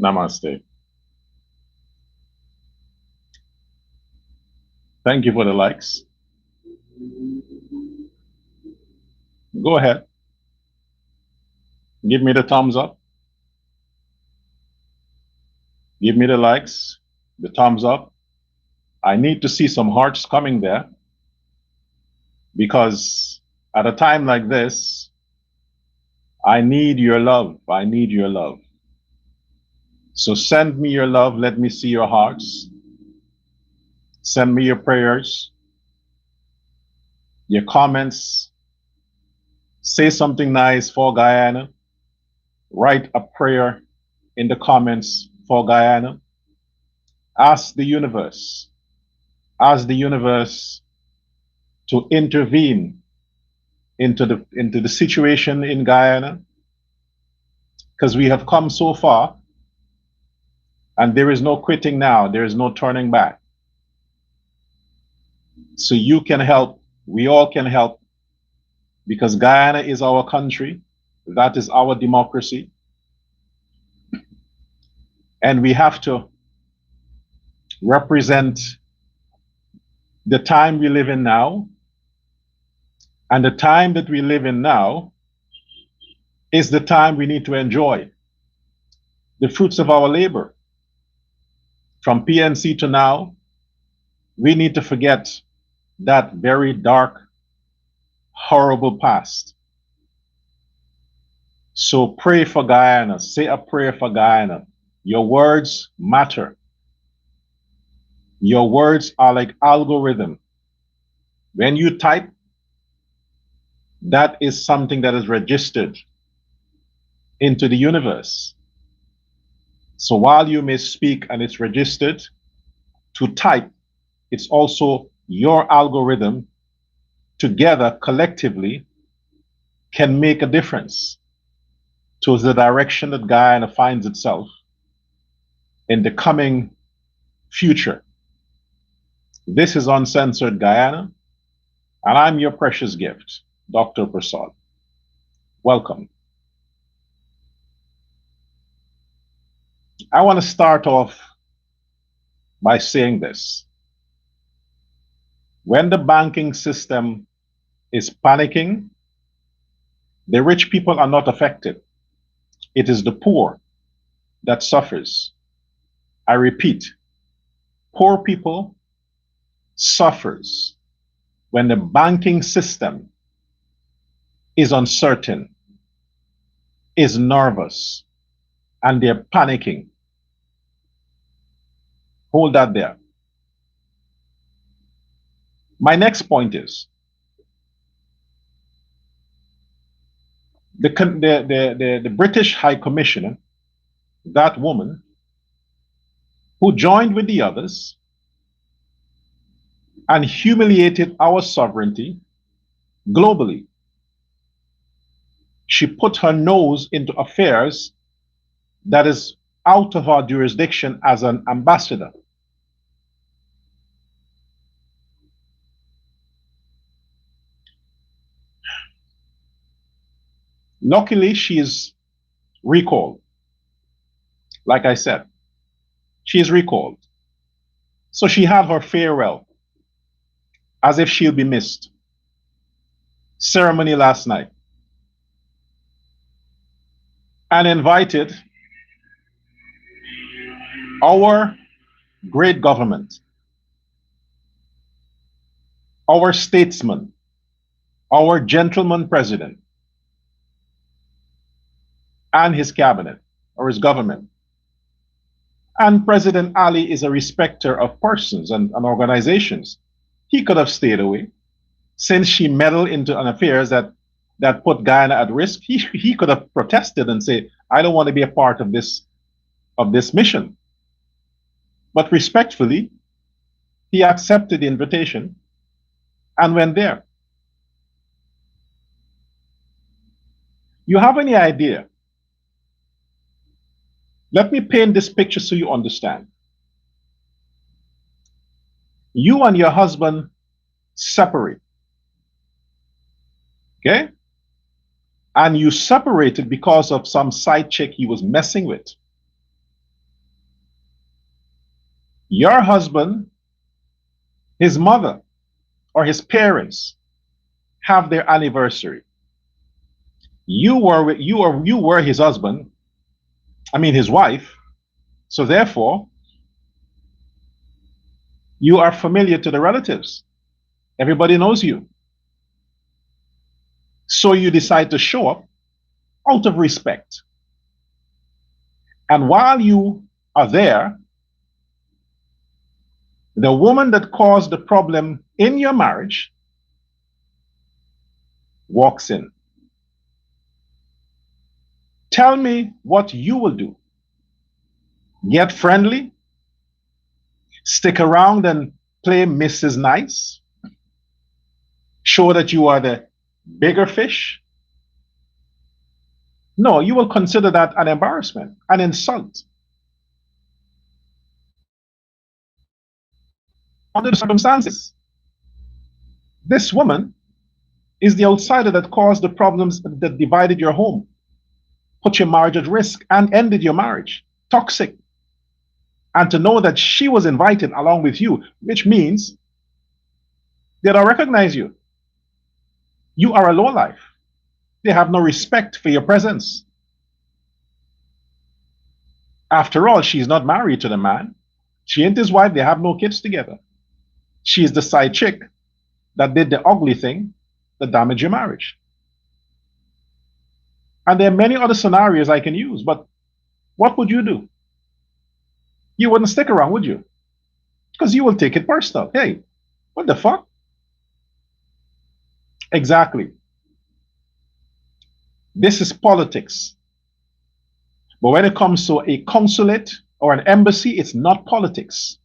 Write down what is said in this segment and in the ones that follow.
Namaste. Thank you for the likes. Go ahead. Give me the thumbs up. Give me the likes, the thumbs up. I need to see some hearts coming there because at a time like this, I need your love. I need your love. So send me your love. Let me see your hearts. Send me your prayers, your comments. Say something nice for Guyana. Write a prayer in the comments for Guyana. Ask the universe to intervene into the situation in Guyana, because we have come so far and there is no quitting now. There is no turning back. So you can help. We all can help, because Guyana is our country. That is our democracy. And we have to represent the time we live in now. And the time that we live in now is the time we need to enjoy the fruits of our labor. From PNC to now, we need to forget that very dark, horrible past. So pray for Guyana. Say a prayer for Guyana. Your words matter. Your words are like algorithm. When you type, that is something that is registered into the universe. So while you may speak and it's registered, to type, it's also your algorithm together collectively can make a difference to the direction that Guyana finds itself in the coming future. This is Uncensored Guyana, and I'm your precious gift, Dr. Prasad. Welcome. I want to start off by saying this. When the banking system is panicking, the rich people are not affected. It is the poor that suffers. I repeat, poor people suffers when the banking system is uncertain, is nervous, and they're panicking. Hold that there. My next point is the British High Commissioner, that woman who joined with the others and humiliated our sovereignty globally. She put her nose into affairs that is out of our jurisdiction as an ambassador. Luckily, she is recalled. Like I said, she is recalled. So she had her farewell, as if she'll be missed. Ceremony last night. And invited our great government, our statesman, our gentleman president, and his cabinet, or his government. And President Ali is a respecter of persons and organizations. He could have stayed away. Since she meddled into an affairs that put Guyana at risk, he could have protested and say, I don't want to be a part of this mission. But respectfully, he accepted the invitation and went there. You have any idea? Let me paint this picture so you understand. You and your husband separate. Okay? And you separated because of some side chick he was messing with. Your husband, his mother, or his parents have their anniversary. You were his husband, I mean his wife, so therefore you are familiar to the relatives. Everybody knows you. So you decide to show up out of respect. And while you are there, the woman that caused the problem in your marriage walks in. Tell me what you will do. Get friendly? Stick around and play Mrs. Nice? Show that you are the bigger fish? No, you will consider that an embarrassment, an insult. Under the circumstances, this woman is the outsider that caused the problems that divided your home, put your marriage at risk, and ended your marriage. Toxic. And to know that she was invited along with you, which means they don't recognize you. You are a lowlife. They have no respect for your presence. After all, she's not married to the man. She ain't his wife. They have no kids together. She's the side chick that did the ugly thing that damaged your marriage. And there are many other scenarios I can use, but what would you do? You wouldn't stick around, would you? Because you will take it personal. Hey, what the fuck? Exactly. This is politics. But when it comes to a consulate or an embassy, it's not politics.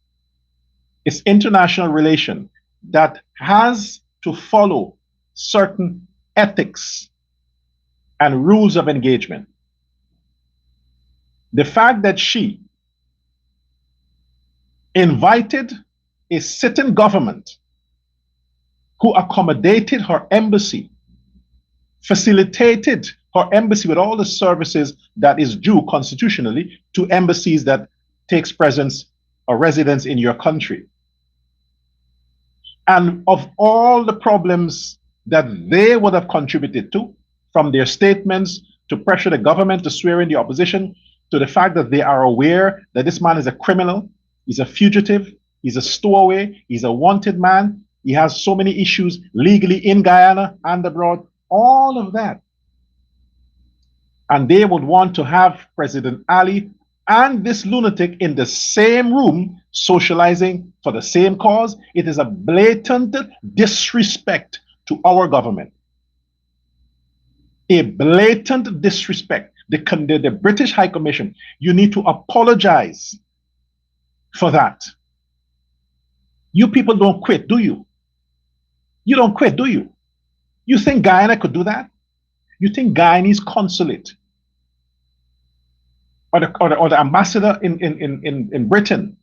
It's international relation that has to follow certain ethics and rules of engagement. The fact that she invited a sitting government who accommodated her embassy, facilitated her embassy with all the services that is due constitutionally to embassies that takes presence or residence in your country. And of all the problems that they would have contributed to, from their statements to pressure the government to swear in the opposition, to the fact that they are aware that this man is a criminal, he's a fugitive, he's a stowaway, he's a wanted man, he has so many issues legally in Guyana and abroad, all of that. And they would want to have President Ali and this lunatic in the same room socializing for the same cause. It is a blatant disrespect to our government. A blatant disrespect. The British High Commission, you need to apologize for that. You people don't quit, do you? You don't quit, do you? You think Guyana could do that? You think Guyanese consulate or the ambassador in Britain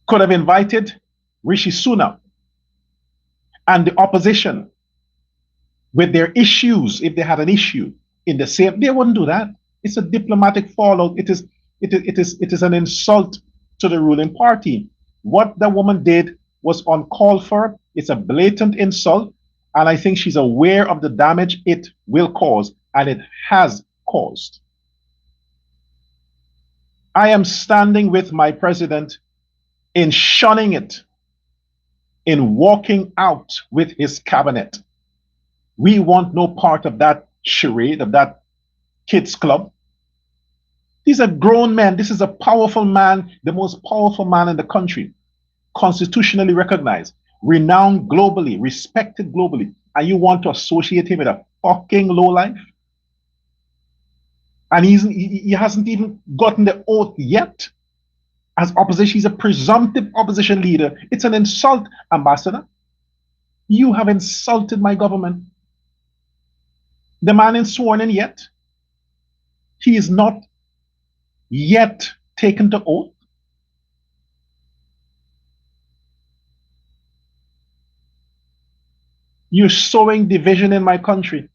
could have invited Rishi Sunak and the opposition with their issues, if they had an issue in the same? They wouldn't do that. It's a diplomatic fallout. It is an insult to the ruling party. What the woman did was uncalled for. It's a blatant insult, and I think she's aware of the damage it will cause, and it has caused. I am standing with my president in shunning it, in walking out with his cabinet. We want no part of that charade, of that kids club. These are grown men. This is a powerful man, the most powerful man in the country, constitutionally recognized, renowned globally, respected globally, and you want to associate him with a fucking lowlife? And he hasn't even gotten the oath yet. As opposition, he's a presumptive opposition leader. It's an insult, Ambassador. You have insulted my government. The man is sworn in yet. He is not yet taken to oath. You're sowing division in my country.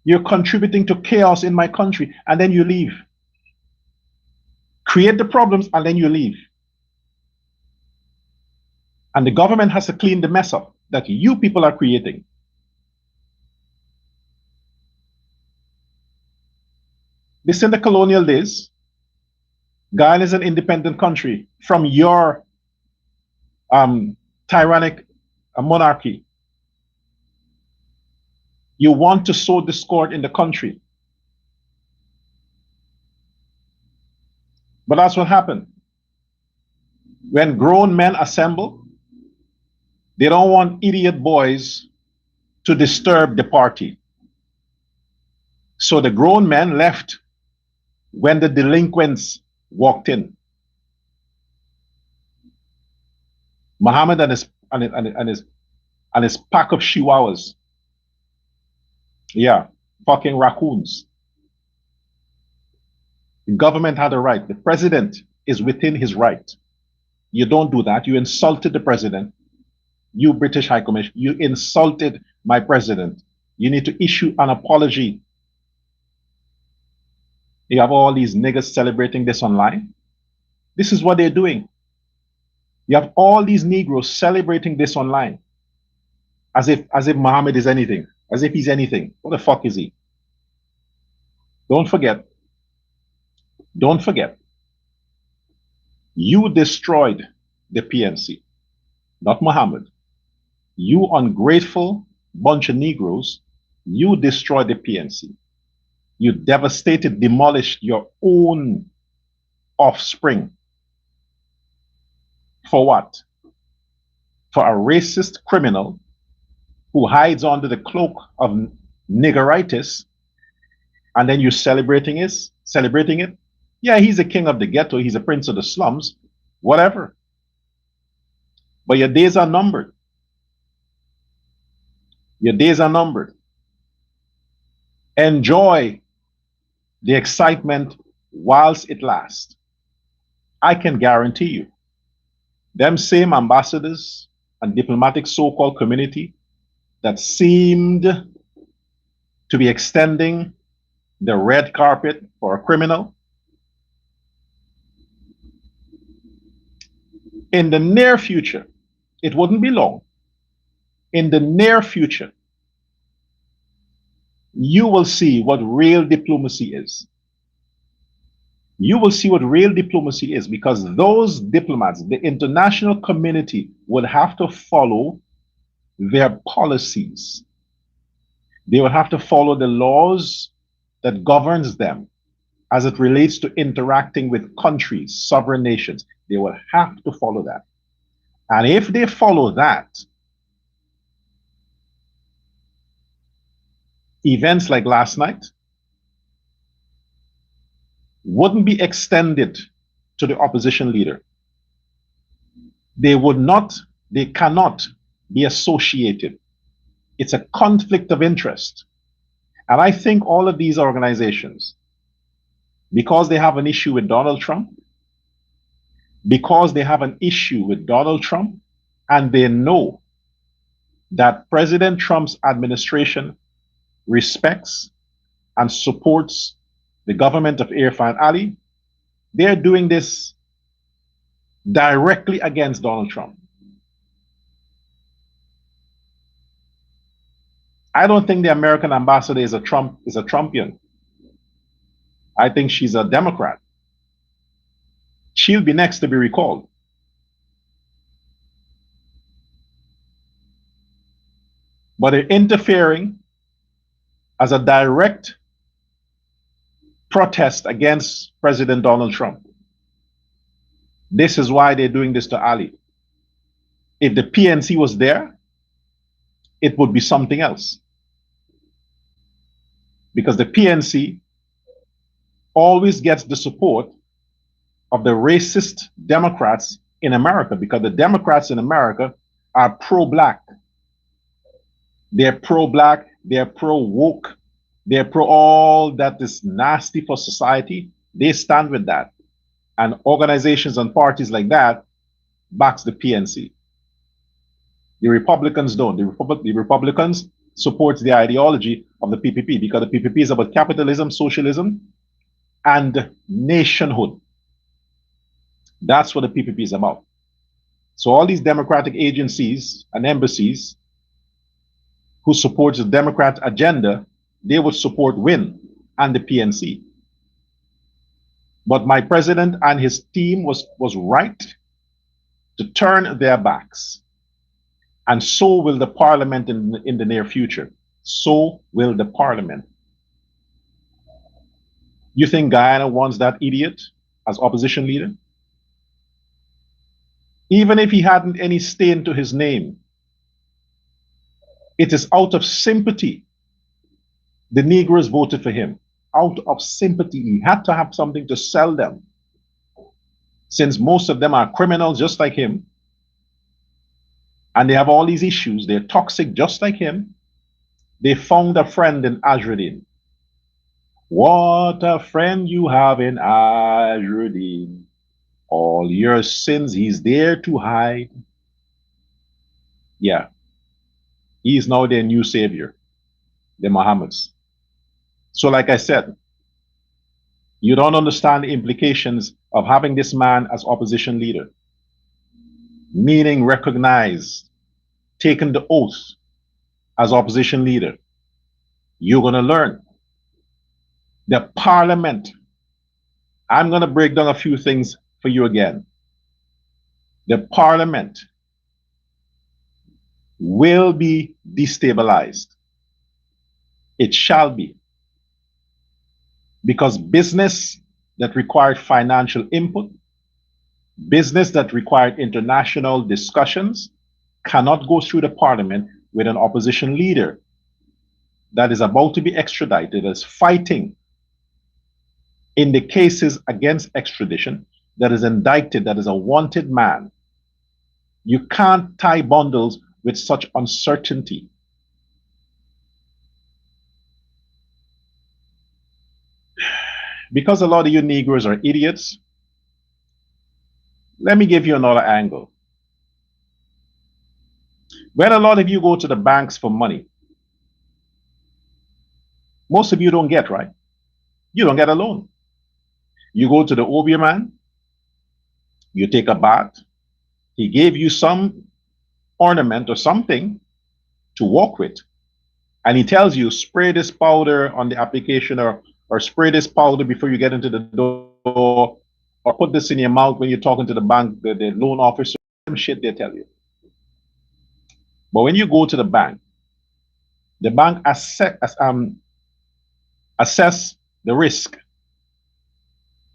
You're contributing to chaos in my country, and then you leave. create the problems, and then you leave. And the government has to clean the mess up that you people are creating. This in the colonial days. Guyana is an independent country from your tyrannic monarchy. You want to sow discord in the country. But that's what happened. When grown men assemble, they don't want idiot boys to disturb the party. So the grown men left when the delinquents walked in. Muhammad and his pack of chihuahuas. Yeah, fucking raccoons. The government had a right. The president is within his right. You don't do that. You insulted the president. You British High Commission, you insulted my president. You need to issue an apology. You have all these niggas celebrating this online. This is what they're doing. You have all these Negroes celebrating this online. As if Muhammad is anything. As if he's anything. What the fuck is he? Don't forget. Don't forget. You destroyed the PNC. Not Muhammad. You ungrateful bunch of Negroes, you destroyed the PNC. You devastated, demolished your own offspring. For what? For a racist criminal who hides under the cloak of niggeritis, and then you're celebrating it? Yeah, he's a king of the ghetto, he's a prince of the slums, whatever. But your days are numbered. Your days are numbered. Enjoy the excitement whilst it lasts. I can guarantee you, them same ambassadors and diplomatic so-called community that seemed to be extending the red carpet for a criminal, in the near future, it wouldn't be long, in the near future, you will see what real diplomacy is. You will see what real diplomacy is, because those diplomats, the international community, would have to follow their policies. They would have to follow the laws that governs them as it relates to interacting with countries, sovereign nations. They will have to follow that. And if they follow that, events like last night wouldn't be extended to the opposition leader. They cannot be associated. It's a conflict of interest. And I think all of these organizations, because they have an issue with Donald Trump, and they know that President Trump's administration respects and supports the government of Irfaan Ali, they're doing this directly against Donald Trump. I don't think the American ambassador is a Trumpian. I think she's a Democrat. She'll be next to be recalled. But they're interfering as a direct protest against President Donald Trump. This is why they're doing this to Ali. If the PNC was there, it would be something else. Because the PNC always gets the support of the racist Democrats in America, because the Democrats in America are pro-black. They're pro-black, they're pro-woke, they're pro all that is nasty for society. They stand with that. And organizations and parties like that backs the PNC. The Republicans don't. The Republicans support the ideology of the PPP, because the PPP is about capitalism, socialism, and nationhood. That's what the PPP is about. So all these democratic agencies and embassies who support the Democrat agenda, they would support WIN and the PNC. But my president and his team was right to turn their backs. And so will the parliament in the near future. So will the parliament. You think Guyana wants that idiot as opposition leader? Even if he hadn't any stain to his name, it is out of sympathy the Negroes voted for him. Out of sympathy, he had to have something to sell them. Since most of them are criminals just like him, and they have all these issues, they're toxic just like him, they found a friend in Azruddin. What a friend you have in Azruddin. All your sins he's there to hide. Yeah. He is now their new savior, the Mohammeds. So like I said, you don't understand the implications of having this man as opposition leader. Meaning recognized, taken the oath as opposition leader. You're going to learn. The parliament, I'm going to break down a few things for you again. The parliament will be destabilized. It shall be. Because business that required financial input, business that required international discussions cannot go through the parliament with an opposition leader that is about to be extradited, as fighting in the cases against extradition, that is indicted, that is a wanted man. You can't tie bundles with such uncertainty. Because a lot of you Negroes are idiots, let me give you another angle. When a lot of you go to the banks for money, most of you don't get, right? You don't get a loan. You go to the Obia man, you take a bath, he gave you some ornament or something to walk with, and he tells you, spray this powder on the application, or spray this powder before you get into the door, or put this in your mouth when you're talking to the bank, the loan officer, some shit they tell you. But when you go to the bank assess the risk.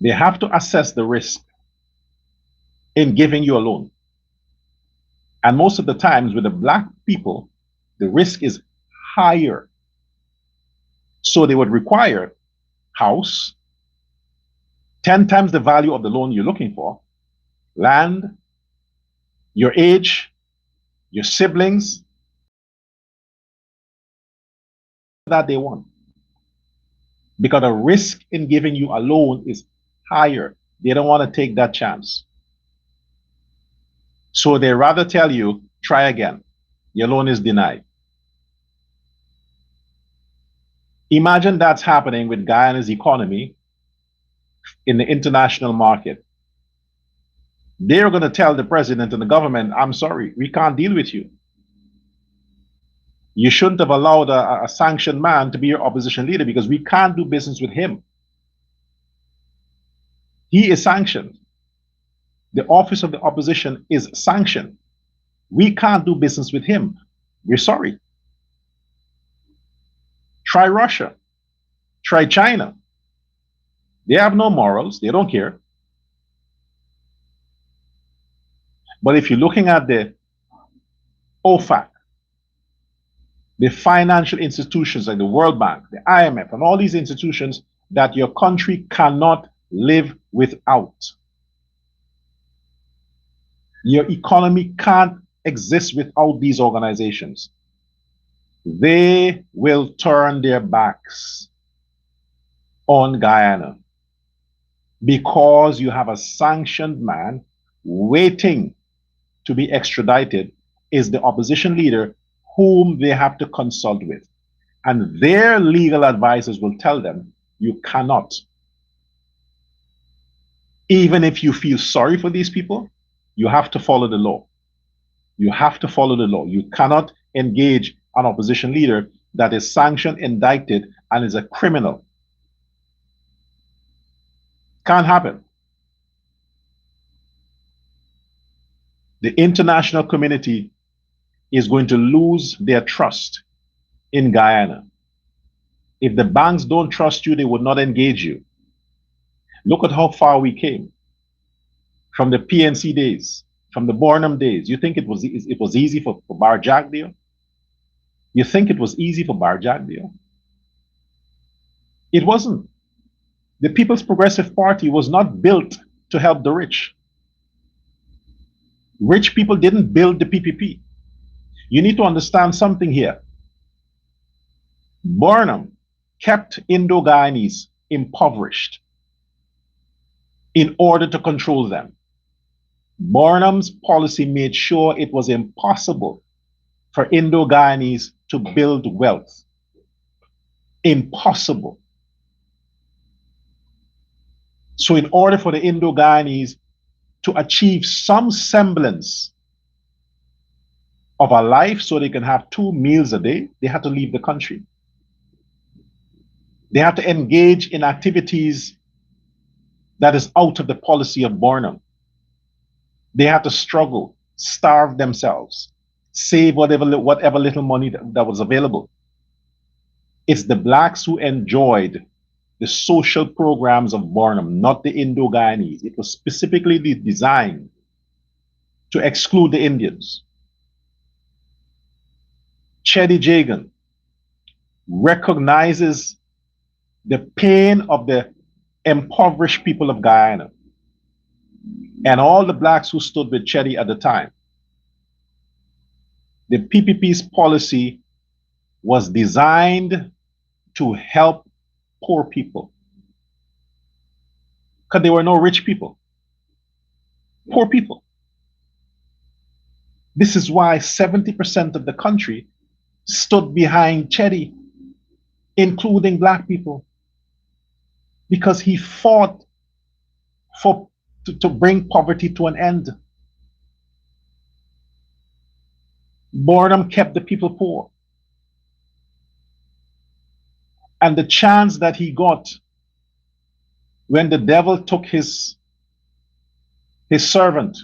They have to assess the risk in giving you a loan. And most of the times with the black people, the risk is higher. So they would require house, 10 times the value of the loan you're looking for, land, your age, your siblings, that they want. Because the risk in giving you a loan is higher. They don't want to take that chance. So they rather tell you, try again. Your loan is denied. Imagine that's happening with Guyana's economy in the international market. They're going to tell the president and the government, I'm sorry, we can't deal with you. You shouldn't have allowed a sanctioned man to be your opposition leader because we can't do business with him. He is sanctioned. The office of the opposition is sanctioned. We can't do business with him. We're sorry. Try Russia. Try China. They have no morals. They don't care. But if you're looking at the OFAC, the financial institutions like the World Bank, the IMF, and all these institutions that your country cannot live without. Your economy can't exist without these organizations. They will turn their backs on Guyana because you have a sanctioned man waiting to be extradited, is the opposition leader whom they have to consult with. And their legal advisors will tell them, you cannot. Even if you feel sorry for these people, you have to follow the law. You have to follow the law. You cannot engage an opposition leader that is sanctioned, indicted, and is a criminal. Can't happen. The international community is going to lose their trust in Guyana. If the banks don't trust you, they would not engage you. Look at how far we came from the PNC days, from the Bornham days. You think it was easy for Bar Jagdeo? You think it was easy for Bar Jagdeo? It wasn't. The People's Progressive Party was not built to help the rich. Rich people didn't build the PPP. You need to understand something here. Bornham kept Indo-Guyanese impoverished in order to control them. Bornham's policy made sure it was impossible for Indo-Guyanese to build wealth. Impossible. So in order for the Indo-Guyanese to achieve some semblance of a life so they can have 2 meals a day, they had to leave the country. They had to engage in activities that is out of the policy of Bornham. They had to struggle, starve themselves, save whatever little money that was available. It's the blacks who enjoyed the social programs of Bornham, not the Indo-Guyanese. It was specifically designed to exclude the Indians. Cheddi Jagan recognizes the pain of the impoverished people of Guyana and all the blacks who stood with Cheddi at the time. The PPP's policy was designed to help poor people because there were no rich people. Poor people. This is why 70% of the country stood behind Cheddi, including black people, because he fought to bring poverty to an end. Bornham kept the people poor. And the chance that he got when the devil took his servant,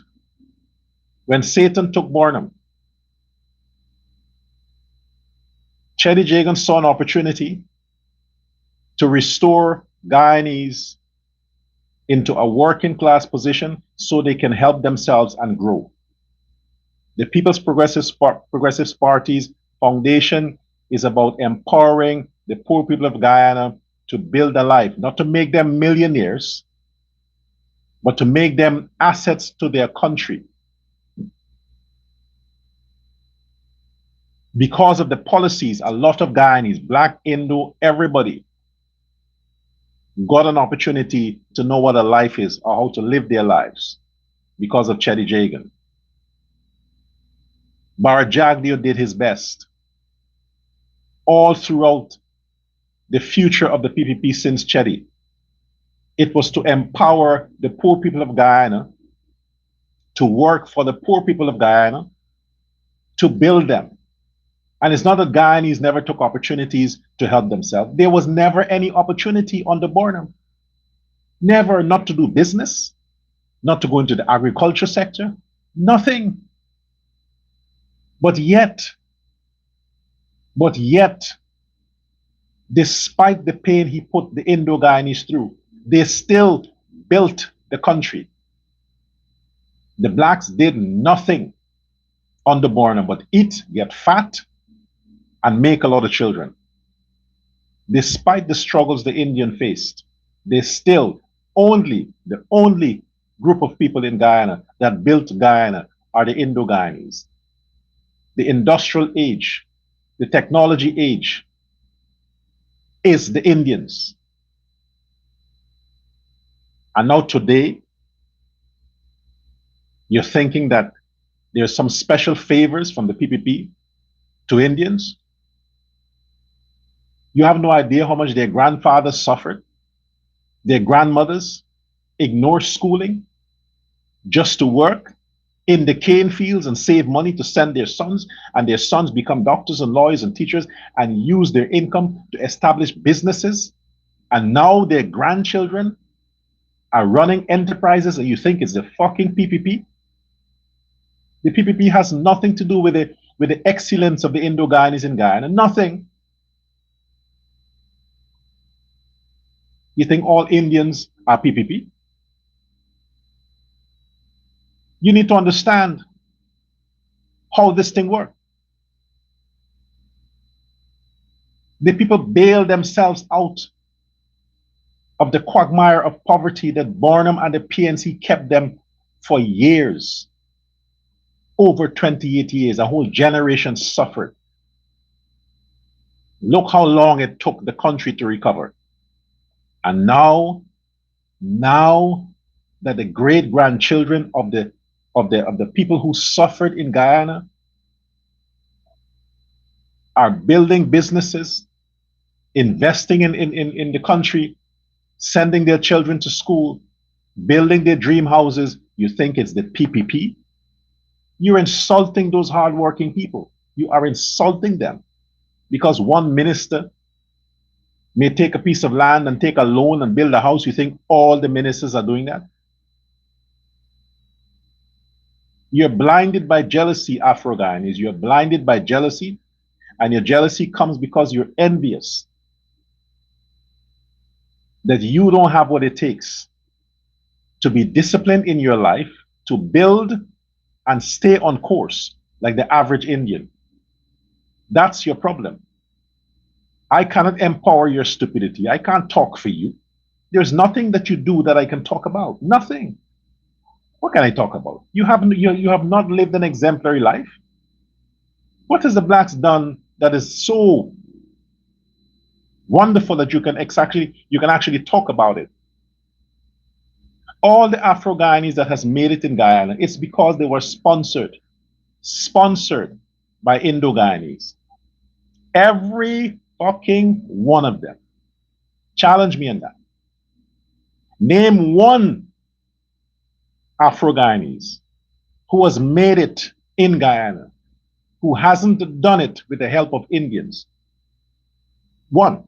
when Satan took Bornham, Cheddi Jagan saw an opportunity to restore Guyanese into a working class position so they can help themselves and grow. The People's Progressive Party's foundation is about empowering the poor people of Guyana to build a life, not to make them millionaires, but to make them assets to their country. Because of the policies, a lot of Guyanese, black, Indo, everybody, got an opportunity to know what a life is or how to live their lives because of Cheddi Jagan. Bar Jagdeo did his best all throughout the future of the PPP since Cheddi. It was to empower the poor people of Guyana, to work for the poor people of Guyana, to build them. And it's not that Guyanese never took opportunities to help themselves. There was never any opportunity under Bornham. Never, not to do business, not to go into the agriculture sector, nothing. But yet, despite the pain he put the Indo-Guyanese through, they still built the country. The blacks did nothing under Bornham but eat, get fat, and make a lot of children. Despite the struggles the Indian faced, they still the only group of people in Guyana that built Guyana are the Indo-Guyanese. The industrial age, the technology age is the Indians. And now today, you're thinking that there's some special favors from the PPP to Indians. You have no idea how much their grandfathers suffered, their grandmothers, ignore schooling just to work in the cane fields and save money to send their sons, and their sons become doctors and lawyers and teachers and use their income to establish businesses, and now their grandchildren are running enterprises, and you think it's the fucking PPP? The PPP has nothing to do with the excellence of the Indo-Guyanese in Guyana. Nothing. You think all Indians are PPP? You need to understand how this thing works. The people bail themselves out of the quagmire of poverty that Barnum and the PNC kept them for years. Over 28 years, a whole generation suffered. Look how long it took the country to recover. And now that the great grandchildren of the people who suffered in Guyana are building businesses, investing in the country, sending their children to school, building their dream houses, you think it's the PPP? You're insulting those hardworking people. You are insulting them because one minister may take a piece of land and take a loan and build a house. You think all the ministers are doing that? You're blinded by jealousy, Afro-Guyanese. You're blinded by jealousy, and your jealousy comes because you're envious that you don't have what it takes to be disciplined in your life, to build and stay on course like the average Indian. That's your problem. I cannot empower your stupidity. I can't talk for you. There's nothing that you do that I can talk about. Nothing. What can I talk about? You have not lived an exemplary life. What has the blacks done that is so wonderful that you can actually talk about it? All the Afro-Guyanese that has made it in Guyana, it's because they were sponsored by Indo-Guyanese. Every fucking one of them. Challenge me on that. Name one Afro-Guyanese who has made it in Guyana, who hasn't done it with the help of Indians. One.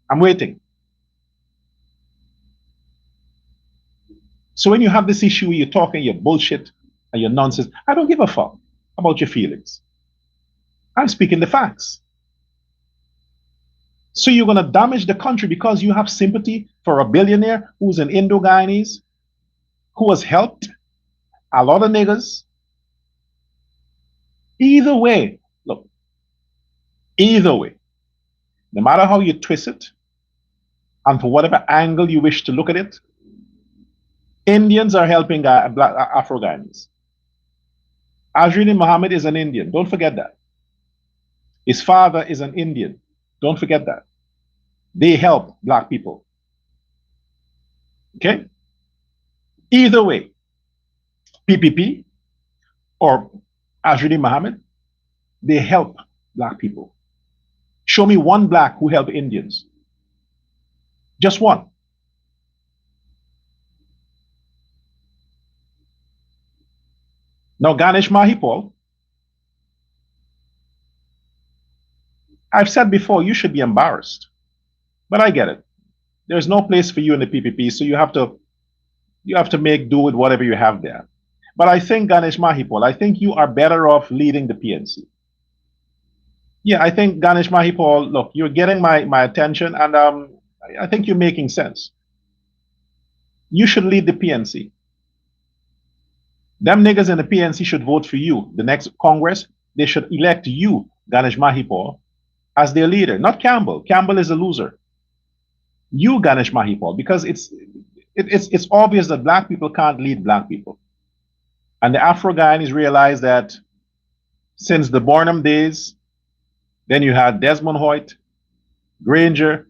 I'm waiting. So when you have this issue where you're talking your bullshit and your nonsense, I don't give a fuck about your feelings. I'm speaking the facts. So you're going to damage the country because you have sympathy for a billionaire who's an Indo-Guyanese, who has helped a lot of niggas. Either way, look, either way, no matter how you twist it, and for whatever angle you wish to look at it, Indians are helping Afro-Guyanese. Azrin Muhammad is an Indian. Don't forget that. His father is an Indian. Don't forget that. They help black people. Okay? Either way, PPP or Azrin Muhammad, they help black people. Show me one black who helped Indians. Just one. Now, Ganesh Mahipal, I've said before, you should be embarrassed. But I get it. There's no place for you in the PPP, so you have to make do with whatever you have there. But I think, Ganesh Mahipal, I think you are better off leading the PNC. Yeah, I think, Ganesh Mahipal, look, you're getting my attention, and I think you're making sense. You should lead the PNC. Them niggas in the PNC should vote for you. The next Congress, they should elect you, Ganesh Mahipal, as their leader, not Campbell. Campbell is a loser. You, Ganesh Mahipal, because it's obvious that black people can't lead black people. And the Afro-Guyanese realized that since the Barnum days, then you had Desmond Hoyt, Granger,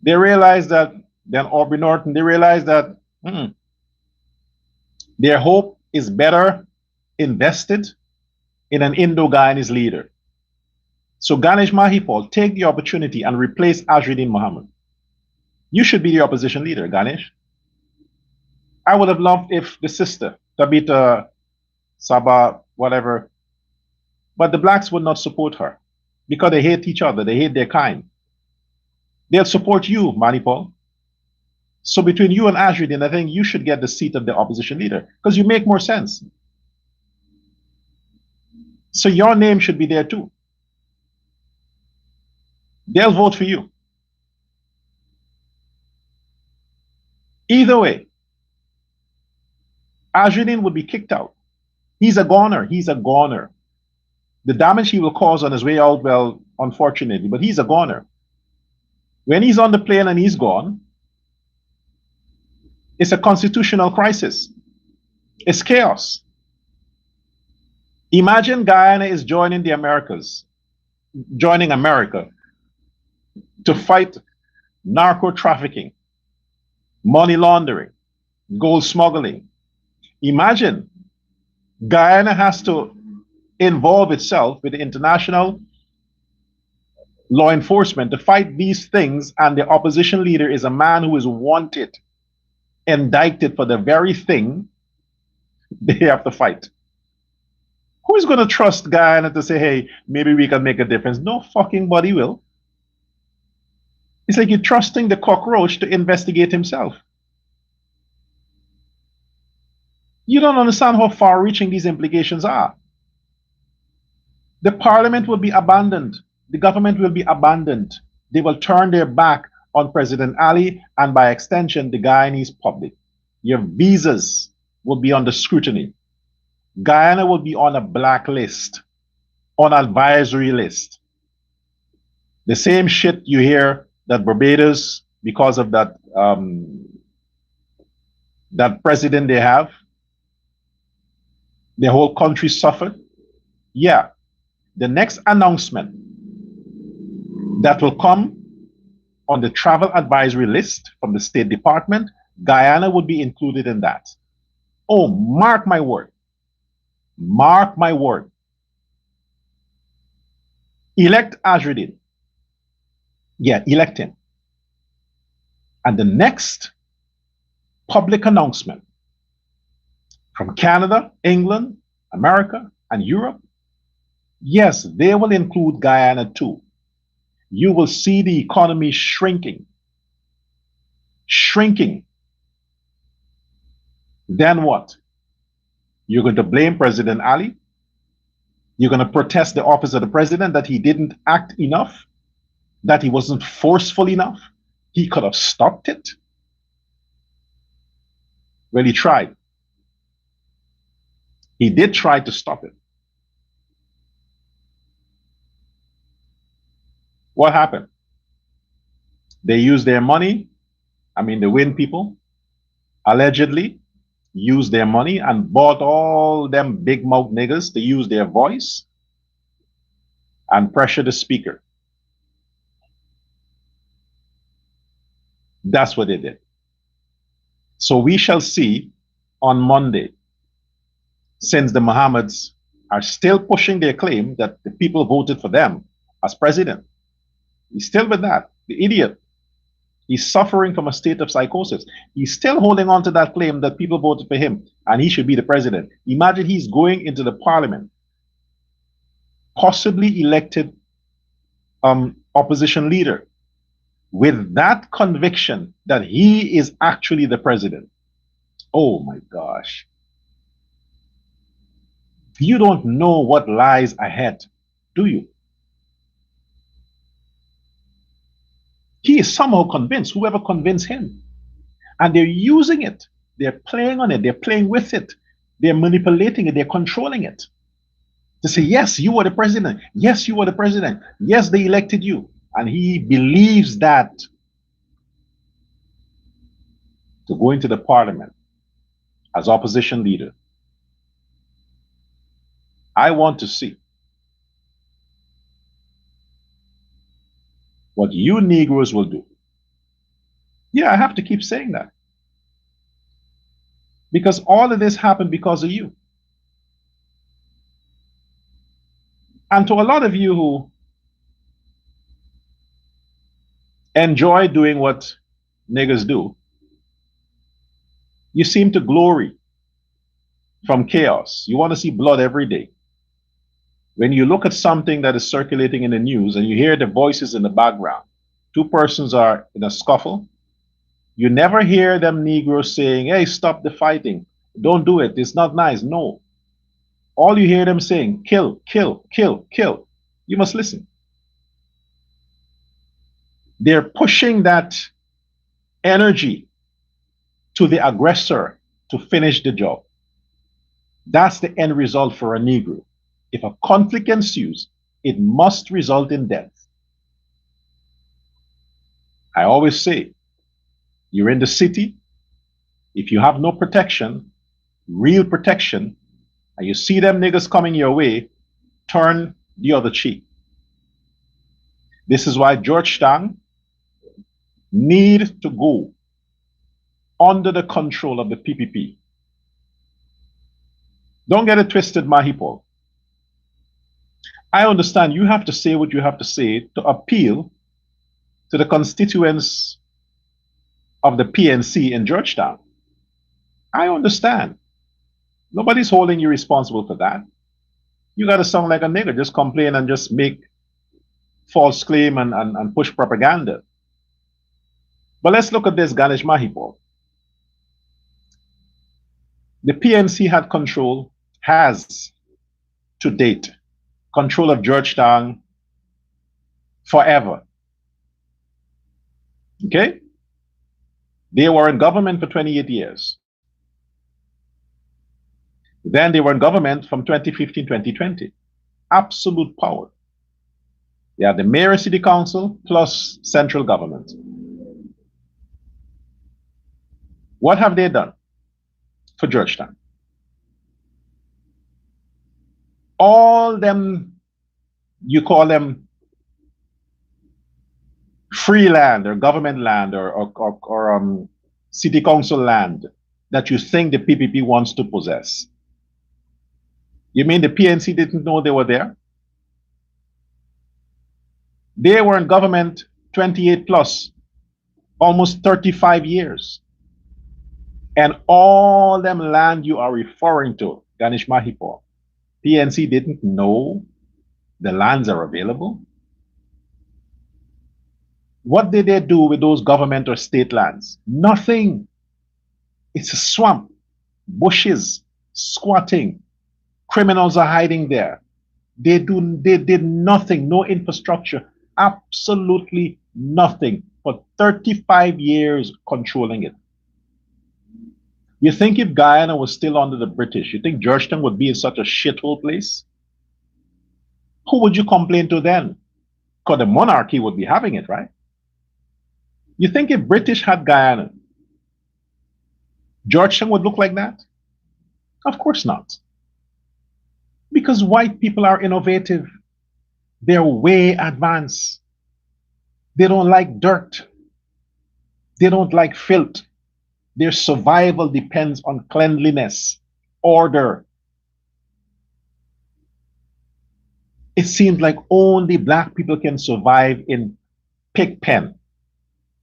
they realized that, then Aubrey Norton, they realized that their hope is better invested in an Indo-Guyanese leader. So Ganesh Mahipal, take the opportunity and replace Azrin Muhammad. You should be the opposition leader, Ganesh. I would have loved if the sister, Tabitha, Sabah, whatever, but the blacks would not support her because they hate each other. They hate their kind. They'll support you, Manipal. So between you and Ashridin, I think you should get the seat of the opposition leader because you make more sense. So your name should be there too. They'll vote for you. Either way, Ashridin would be kicked out. He's a goner. He's a goner. The damage he will cause on his way out, well, unfortunately, but he's a goner. When he's on the plane and he's gone, it's a constitutional crisis. It's chaos. Imagine Guyana is joining the Americas, joining America to fight narco trafficking, money laundering, gold smuggling. Imagine Guyana has to involve itself with the international law enforcement to fight these things, and the opposition leader is a man who is wanted, indicted for the very thing they have to fight. Who is going to trust Guyana to say, hey, maybe we can make a difference? No fucking body will. It's like you're trusting the cockroach to investigate himself. You don't understand how far-reaching these implications are. The parliament will be abandoned. The government will be abandoned. They will turn their back on President Ali and by extension, the Guyanese public. Your visas will be under scrutiny. Guyana will be on a blacklist, on an advisory list. The same shit you hear that Barbados, because of that that president they have, the whole country suffered. Yeah, the next announcement that will come on the travel advisory list from the State Department, Guyana would be included in that. Oh, mark my word. Mark my word. Elect Ashridin. Yeah, elect him. And the next public announcement from Canada, England, America, and Europe, yes, they will include Guyana too. You will see the economy shrinking. Shrinking. Then what? You're going to blame President Ali? You're going to protest the office of the president that he didn't act enough? That he wasn't forceful enough? He could have stopped it? Well, he tried. He did try to stop it. What happened? They used their money. I mean, the Win people allegedly used their money and bought all them big mouth niggas to use their voice and pressure the speaker. That's what they did. So we shall see on Monday, since the Mohammeds are still pushing their claim that the people voted for them as president. He's still with that. The idiot. He's suffering from a state of psychosis. He's still holding on to that claim that people voted for him and he should be the president. Imagine he's going into the parliament, possibly elected opposition leader, with that conviction that he is actually the president. Oh my gosh. You don't know what lies ahead, do you? He is somehow convinced, whoever convinced him. And they're using it. They're playing on it. They're playing with it. They're manipulating it. They're controlling it. To say, yes, you are the president. Yes, you are the president. Yes, they elected you. And he believes that to go into the parliament as opposition leader. I want to see what you Negroes will do. Yeah, I have to keep saying that. Because all of this happened because of you. And to a lot of you who enjoy doing what niggers do, You seem to glory from chaos. You want to see blood every day. When you look at something that is circulating in the news and you hear the voices in the background, two persons are in a scuffle, you never hear them Negroes saying, hey, stop the fighting. Don't do it. It's not nice. No. All you hear them saying, kill, kill, kill, kill. You must listen. They're pushing that energy to the aggressor to finish the job. That's the end result for a Negro. If a conflict ensues, it must result in death. I always say, you're in the city, if you have no protection, real protection, and you see them niggas coming your way, turn the other cheek. This is why Georgetown need to go under the control of the PPP. Don't get it twisted, Mahipol. I understand you have to say what you have to say to appeal to the constituents of the PNC in Georgetown. I understand. Nobody's holding you responsible for that. You got to sound like a nigger, just complain and just make false claim and push propaganda. But let's look at this, Ganesh Mahipol. The PNC had control, has to date, control of Georgetown forever. Okay? They were in government for 28 years. Then they were in government from 2015 2020. Absolute power. They have the mayor, city council, plus central government. What have they done for Georgetown? All them, you call them free land or government land or city council land that you think the PPP wants to possess. You mean the PNC didn't know they were there? They were in government 28 plus, almost 35 years. And all them land you are referring to, Ganesh Mahipol, PNC didn't know the lands are available? What did they do with those government or state lands? Nothing. It's a swamp, bushes, squatting. Criminals are hiding there. They did nothing, no infrastructure, absolutely nothing for 35 years controlling it. You think if Guyana was still under the British, you think Georgetown would be in such a shithole place? Who would you complain to then? Because the monarchy would be having it, right? You think if British had Guyana, Georgetown would look like that? Of course not. Because white people are innovative. They're way advanced. They don't like dirt. They don't like filth. Their survival depends on cleanliness, order. It seems like only black people can survive in pig pen,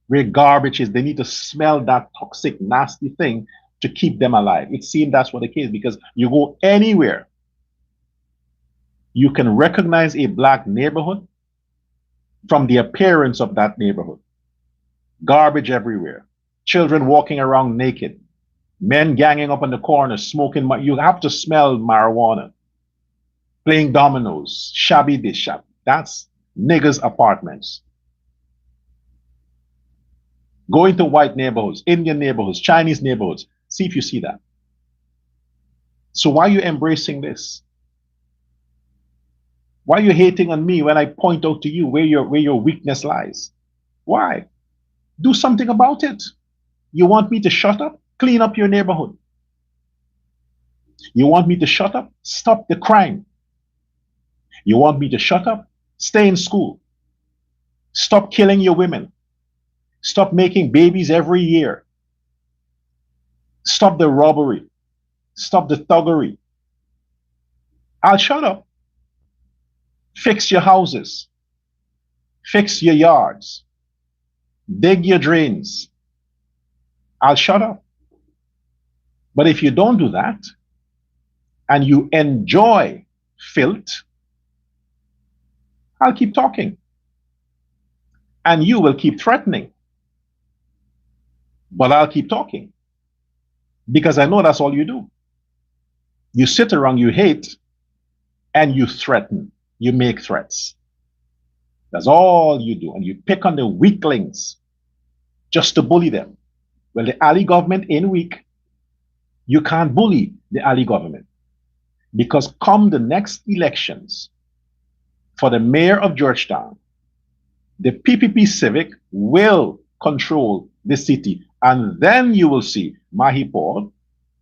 where garbage is. They need to smell that toxic, nasty thing to keep them alive. It seems that's what the case, because you go anywhere, you can recognize a black neighborhood from the appearance of that neighborhood. Garbage everywhere. Children walking around naked. Men ganging up in the corner, smoking. You have to smell marijuana. Playing dominoes, shabby this, shabby. That's niggers' apartments. Go into white neighborhoods, Indian neighborhoods, Chinese neighborhoods. See if you see that. So why are you embracing this? Why are you hating on me when I point out to you where your weakness lies? Why? Do something about it. You want me to shut up? Clean up your neighborhood. You want me to shut up? Stop the crime. You want me to shut up? Stay in school. Stop killing your women. Stop making babies every year. Stop the robbery. Stop the thuggery. I'll shut up. Fix your houses. Fix your yards. Dig your drains. I'll shut up. But if you don't do that and you enjoy filth, I'll keep talking. And you will keep threatening. But I'll keep talking. Because I know that's all you do. You sit around, you hate, and you threaten. You make threats. That's all you do. And you pick on the weaklings just to bully them. Well, the Ali government ain't weak. You can't bully the Ali government. Because come the next elections for the mayor of Georgetown, the PPP Civic will control the city. And then you will see, Mahipur,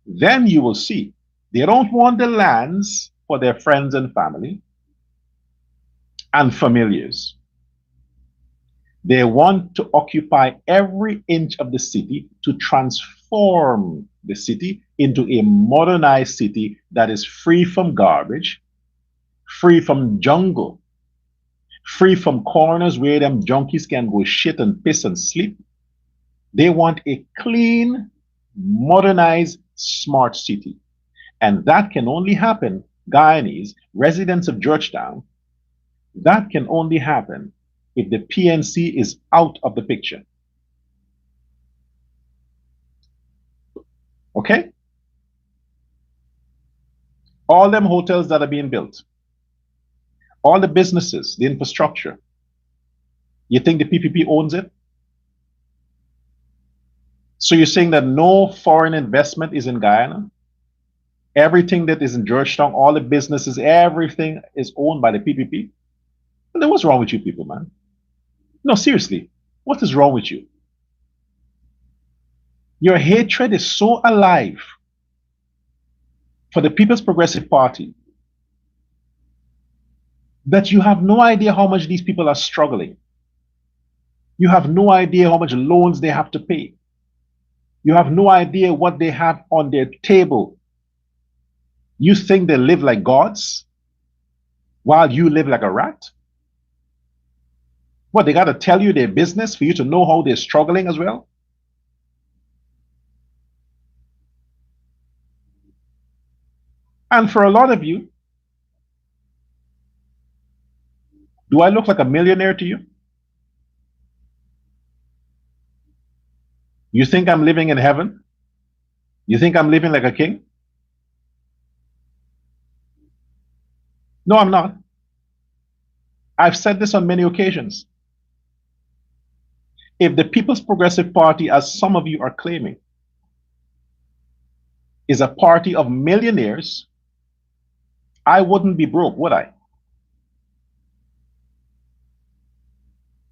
then you will see. They don't want the lands for their friends and family and familiars. They want to occupy every inch of the city to transform the city into a modernized city that is free from garbage, free from jungle, free from corners where them junkies can go shit and piss and sleep. They want a clean, modernized, smart city. And that can only happen, Guyanese, residents of Georgetown, that can only happen if the PNC is out of the picture. Okay? All them hotels that are being built, all the businesses, the infrastructure, you think the PPP owns it? So you're saying that no foreign investment is in Guyana? Everything that is in Georgetown, all the businesses, everything is owned by the PPP? And then what's wrong with you people, man? No, seriously, what is wrong with you? Your hatred is so alive for the People's Progressive Party that you have no idea how much these people are struggling. You have no idea how much loans they have to pay. You have no idea what they have on their table. You think they live like gods while you live like a rat? What, they got to tell you their business for you to know how they're struggling as well? And for a lot of you, do I look like a millionaire to you? You think I'm living in heaven? You think I'm living like a king? No, I'm not. I've said this on many occasions. If the People's Progressive Party, as some of you are claiming, is a party of millionaires, I wouldn't be broke, would I?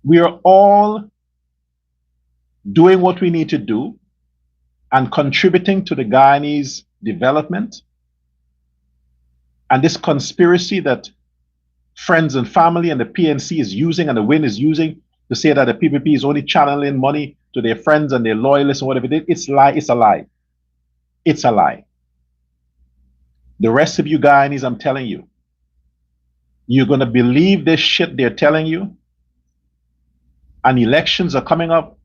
We are all doing what we need to do and contributing to the Guyanese development. And this conspiracy that friends and family and the PNC is using and the WIN is using to say that the PPP is only channeling money to their friends and their loyalists and whatever it is, it's a lie. It's a lie. The rest of you Guyanese, I'm telling you, you're going to believe this shit they're telling you, and elections are coming up.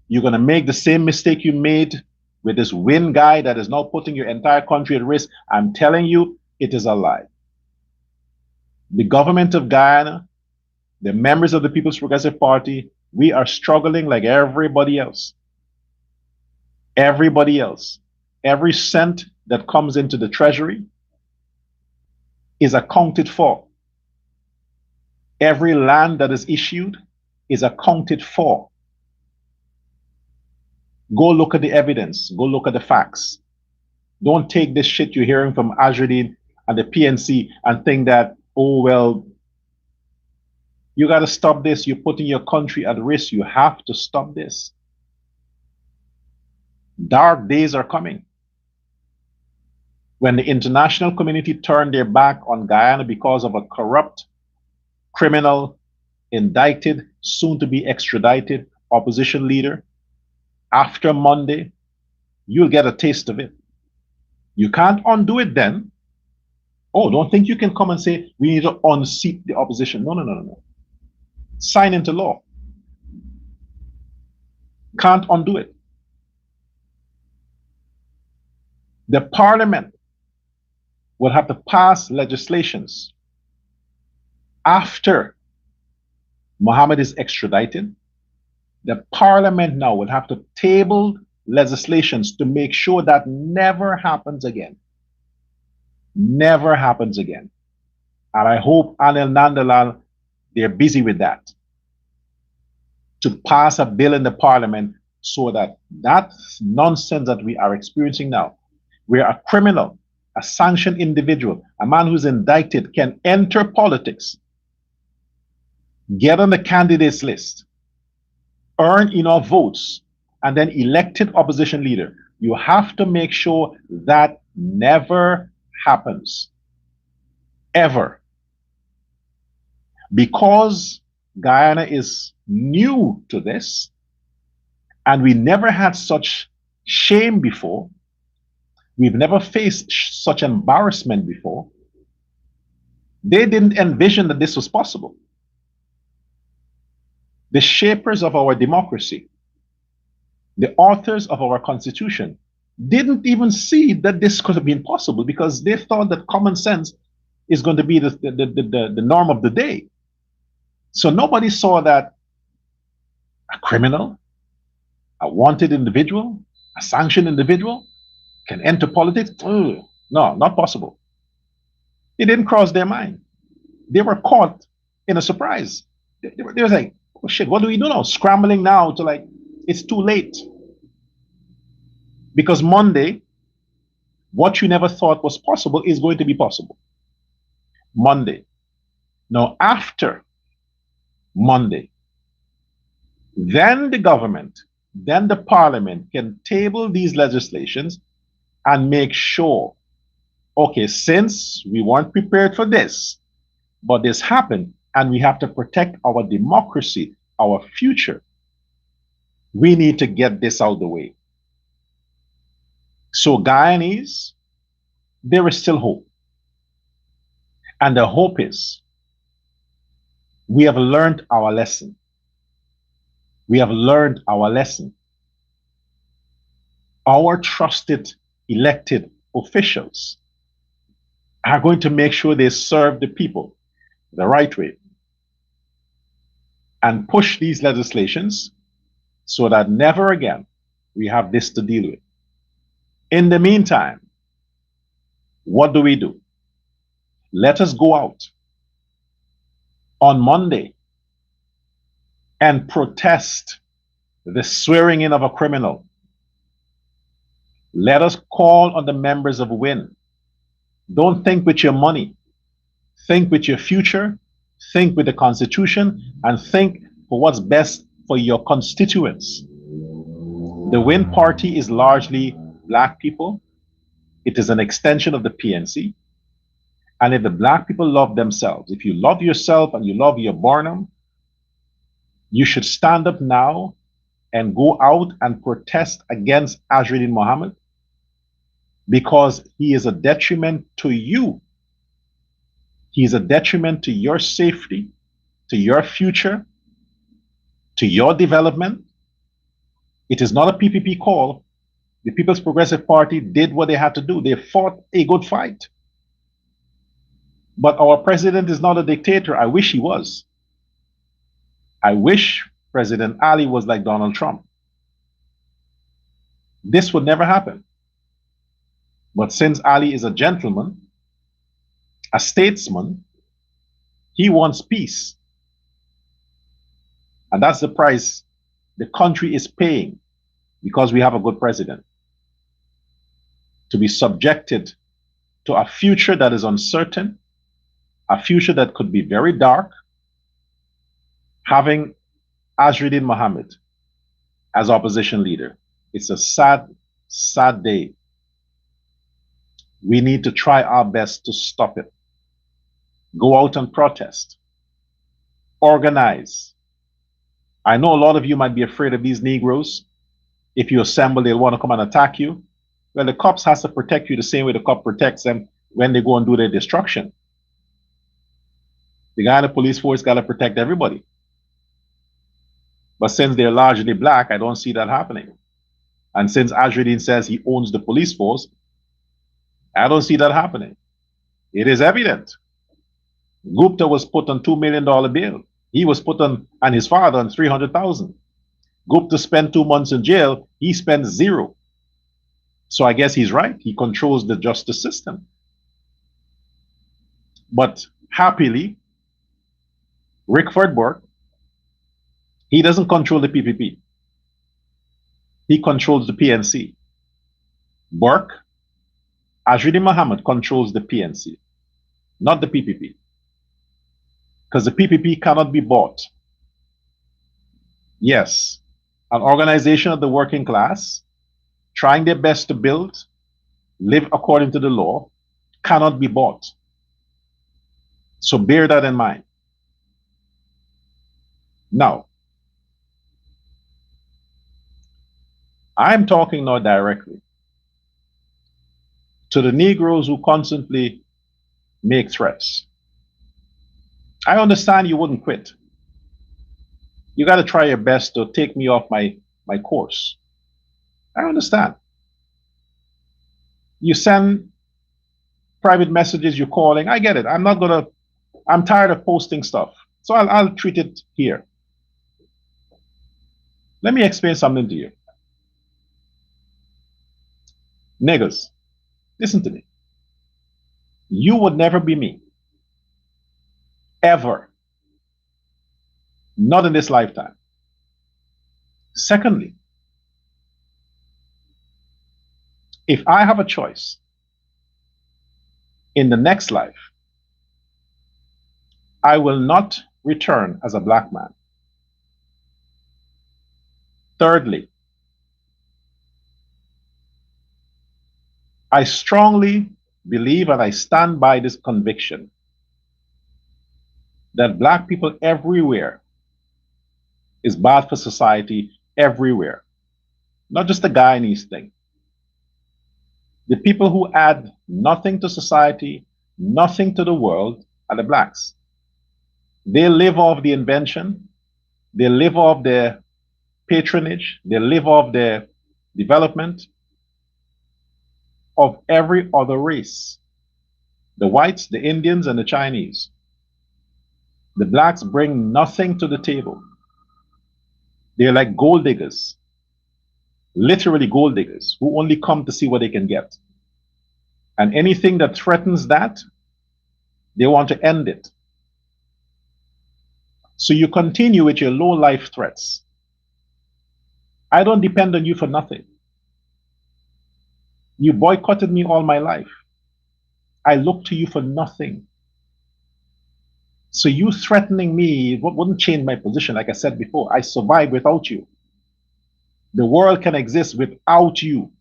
You're going to make the same mistake you made with this WIN guy that is now putting your entire country at risk. I'm telling you, it is a lie. The government of Guyana, the members of the People's Progressive Party, we are struggling like everybody else. Everybody else. Every cent that comes into the treasury is accounted for. Every land that is issued is accounted for. Go look at the evidence. Go look at the facts. Don't take this shit you're hearing from Ajudin and the PNC and think that, oh, well, you got to stop this. You're putting your country at risk. You have to stop this. Dark days are coming. When the international community turned their back on Guyana because of a corrupt, criminal, indicted, soon to be extradited opposition leader, after Monday, you'll get a taste of it. You can't undo it then. Oh, don't think you can come and say, we need to unseat the opposition. No, no, no, no, no. Sign into law. Can't undo it. The parliament will have to pass legislations after Mohammed is extradited. The parliament now will have to table legislations to make sure that never happens again. Never happens again. And I hope Anil Nandalal, they're busy with that, to pass a bill in the parliament so that that nonsense that we are experiencing now, where a criminal, a sanctioned individual, a man who's indicted can enter politics, get on the candidates list, earn enough votes, and then elected opposition leader. You have to make sure that never happens. Ever. Because Guyana is new to this, and we never had such shame before, we've never faced such embarrassment before, they didn't envision that this was possible. The shapers of our democracy, the authors of our constitution, didn't even see that this could have been possible, because they thought that common sense is going to be the norm of the day. So nobody saw that a criminal, a wanted individual, a sanctioned individual can enter politics. No, not possible. It didn't cross their mind. They were caught in a surprise. They were like, oh shit, what do we do now? Scrambling now to, like, it's too late. Because Monday, what you never thought was possible is going to be possible. Monday. Now, after Monday, then the government, then the parliament can table these legislations and make sure, okay, since we weren't prepared for this, but this happened, and we have to protect our democracy, our future, we need to get this out of the way. So Guyanese, there is still hope. And the hope is, we have learned our lesson. We have learned our lesson. Our trusted elected officials are going to make sure they serve the people the right way and push these legislations so that never again we have this to deal with. In the meantime, what do? Let us go out on Monday and protest the swearing in of a criminal. Let us call on the members of WIN. Don't think with your money. Think with your future. Think with the Constitution, and think for what's best for your constituents. The WIN party is largely Black people. It is an extension of the PNC. And if the Black people love themselves, if you love yourself and you love your Barnum, you should stand up now and go out and protest against Azriddin Mohammed, because he is a detriment to you. He is a detriment to your safety, to your future, to your development. It is not a PPP call. The People's Progressive Party did what they had to do. They fought a good fight. But our president is not a dictator. I wish he was. I wish President Ali was like Donald Trump. This would never happen. But since Ali is a gentleman, a statesman, he wants peace. And that's the price the country is paying because we have a good president. To be subjected to a future that is uncertain, a future that could be very dark, having Azriddin Mohammed as opposition leader. It's a sad, sad day. We need to try our best to stop it. Go out and protest. Organize. I know a lot of you might be afraid of these Negroes. If you assemble, they'll want to come and attack you. Well, the cops has to protect you the same way the cop protects them when they go and do their destruction. The guy in the police force got to protect everybody. But since they're largely Black, I don't see that happening. And since Azriddin says he owns the police force, I don't see that happening. It is evident. Gupta was put on $2 million bail. He was put on, and his father on 300,000. Gupta spent 2 months in jail. He spent zero. So I guess he's right. He controls the justice system. But happily, Rickford Burke, he doesn't control the PPP. He controls the PNC. Burke, Ajudi Muhammad controls the PNC, not the PPP. Because the PPP cannot be bought. Yes, an organization of the working class trying their best to build, live according to the law, cannot be bought. So bear that in mind. Now, I'm talking now directly to the Negroes who constantly make threats. I understand you wouldn't quit. You got to try your best to take me off my course. I understand. You send private messages, you're calling. I get it. I'm tired of posting stuff. So I'll treat it here. Let me explain something to you. Niggas, listen to me. You would never be me. Ever. Not in this lifetime. Secondly, if I have a choice in the next life, I will not return as a black man. Thirdly, I strongly believe and I stand by this conviction that black people everywhere is bad for society everywhere. Not just the Guyanese thing. The people who add nothing to society, nothing to the world are the blacks. They live off the invention, they live off their patronage, they live off their development of every other race. The whites, the Indians, and the Chinese. The blacks bring nothing to the table. They're like gold diggers, literally gold diggers, who only come to see what they can get. And anything that threatens that, they want to end it. So you continue with your low life threats. I don't depend on you for nothing. You boycotted me all my life. I look to you for nothing. So you threatening me wouldn't change my position. Like I said before, I survive without you. The world can exist without you.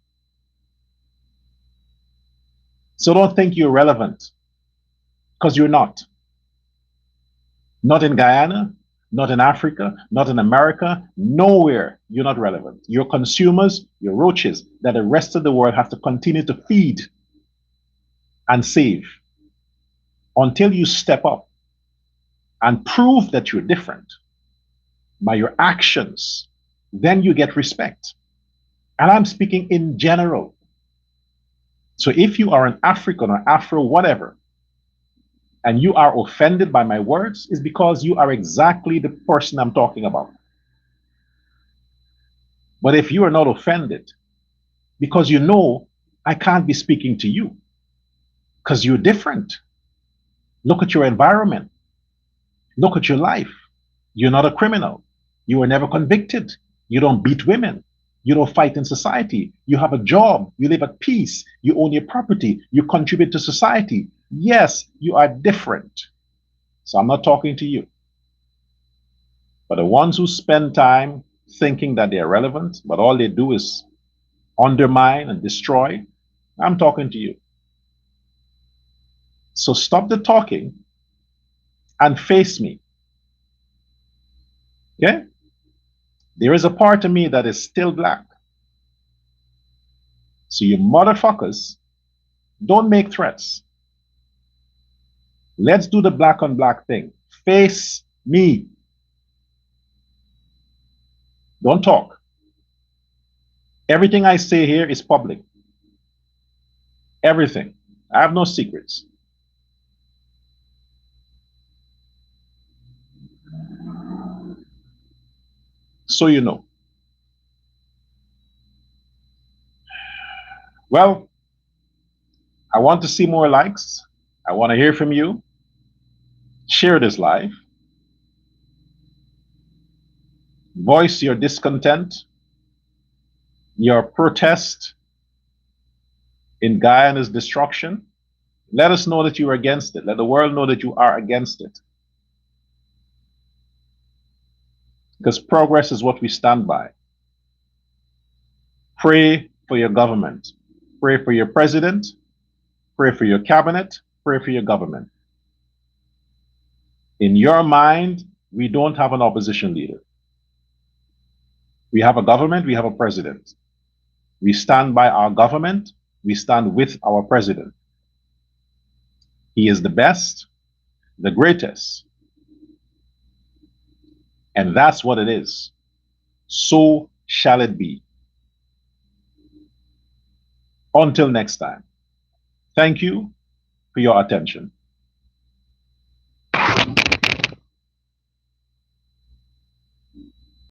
So don't think you're relevant, because you're not. Not in Guyana, not in Africa, not in America, nowhere you're not relevant. You're consumers, you're roaches that the rest of the world have to continue to feed and save until you step up and prove that you're different by your actions. Then you get respect. And I'm speaking in general. So if you are an African or Afro, whatever, and you are offended by my words, it's because you are exactly the person I'm talking about. But if you are not offended, because you know I can't be speaking to you, because you're different. Look at your environment. Look at your life. You're not a criminal. You were never convicted. You don't beat women. You don't fight in society. You have a job. You live at peace. You own your property. You contribute to society. Yes, you are different. So I'm not talking to you. But the ones who spend time thinking that they're relevant, but all they do is undermine and destroy, I'm talking to you. So stop the talking and face me. Okay? There is a part of me that is still black. So you motherfuckers, don't make threats. Let's do the black on black thing. Face me. Don't talk. Everything I say here is public. Everything. I have no secrets. So you know. Well, I want to see more likes. I want to hear from you. Share this live. Voice your discontent, your protest in Guyana's destruction. Let us know that you are against it. Let the world know that you are against it. Because progress is what we stand by. Pray for your government. Pray for your president. Pray for your cabinet. Pray for your government. In your mind, we don't have an opposition leader. We have a government, we have a president. We stand by our government, we stand with our president. He is the best, the greatest. And that's what it is. So shall it be. Until next time, thank you for your attention.